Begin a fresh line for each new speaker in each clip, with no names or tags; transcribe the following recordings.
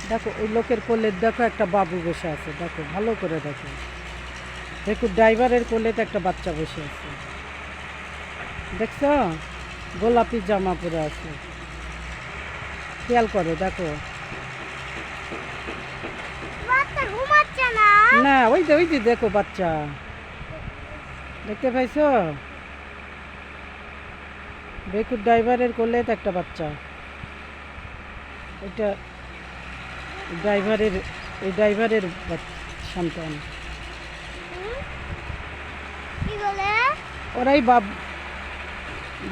দেখো ওই লোকের কোলে দেখো একটা বাবু বসে আছে, দেখো ভালো করে দেখো। দেখো ড্রাইভারের কোলেতে একটা বাচ্চা বসে আছে, দেখছো? গোলাপি জামা পরে আছে, খেয়াল করো দেখো। না ওই যে দেখো বাচ্চা, দেখতে পাইছো? বেকুর ড্রাইভারের কোলে একটা বাচ্চা, এটা ড্রাইভারের সন্তান। ওরাই বাপ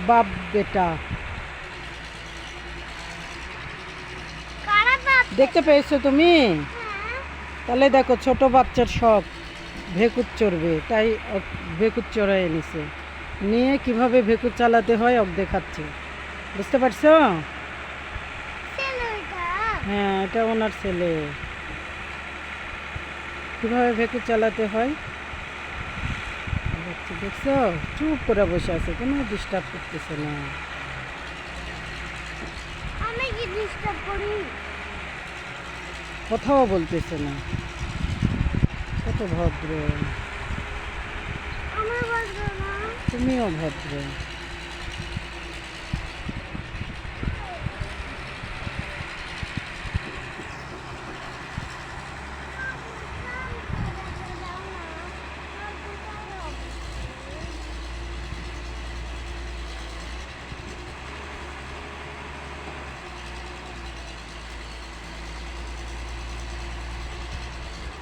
বাপ বেটা। দেখতে পেয়েছো তুমি? তাহলে দেখো ছোট বাচ্চার শখ ভেকুর চড়বে, তাই ভেকুর চড়াই এনেছে, নিয়ে কিভাবে ভেকুর চালাতে হয় ওকে দেখাচ্ছে, বুঝতে পারছো? হ্যাঁ এটা ওনার ছেলে, কিভাবে ভেকুর চালাতে হয় দেখছো? চুপ করে বসে আছে, কোনো ডিস্টার্ব করতেছে না।
আমি কি ডিস্টার্ব করি?
কথাও বলতেছে না, কত ভদ্র।
আমি ভদ্র না?
তুমিও ভদ্র।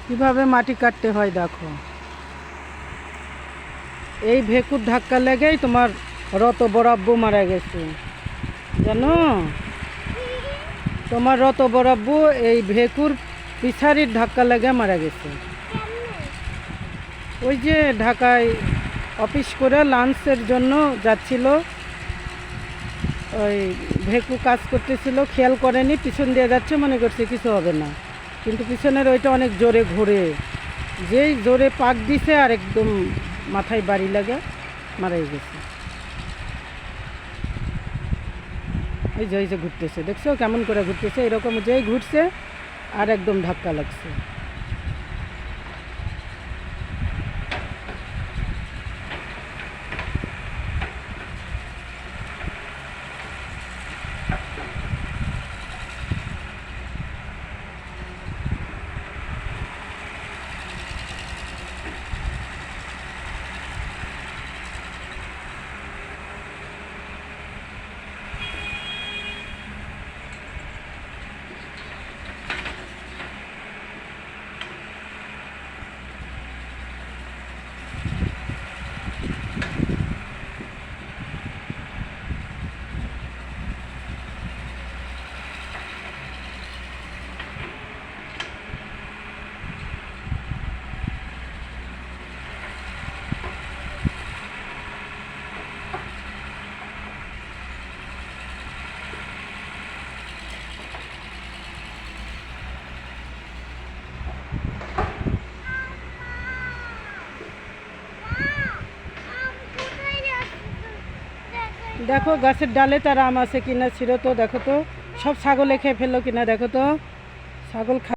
কিভাবে মাটি কাটতে হয় দেখো। এই ভেকুর ধাক্কা লেগেই তোমার রত বরাব্বু মারা গেছে, জানো? তোমার রত বরাব্বু এই ভেকুর পিছারির ধাক্কা লেগে মারা গেছে। ওই যে ঢাকায় অফিস করে লাঞ্চের জন্য যাচ্ছিল, ওই ভেকু কাজ করতেছিল, খেয়াল করেনি, পিছন দিয়ে যাচ্ছে, মনে করছে কিছু হবে না, কিন্তু পিছনের ওইটা অনেক জোরে ঘোরে, যেই জোরে পাক দিছে আর একদম মাথায় বাড়ি লাগে মারাই গেছে। এই যে ঘুরতেছে, দেখছো কেমন করে ঘুরতেছে? এরকম যেই ঘুরছে আর একদম ধাক্কা লাগছে। দেখো গাছের ডালে তার আম আছে কিনা ছিল তো, দেখো তো সব ছাগলে খেয়ে ফেললো কিনা, দেখো তো ছাগল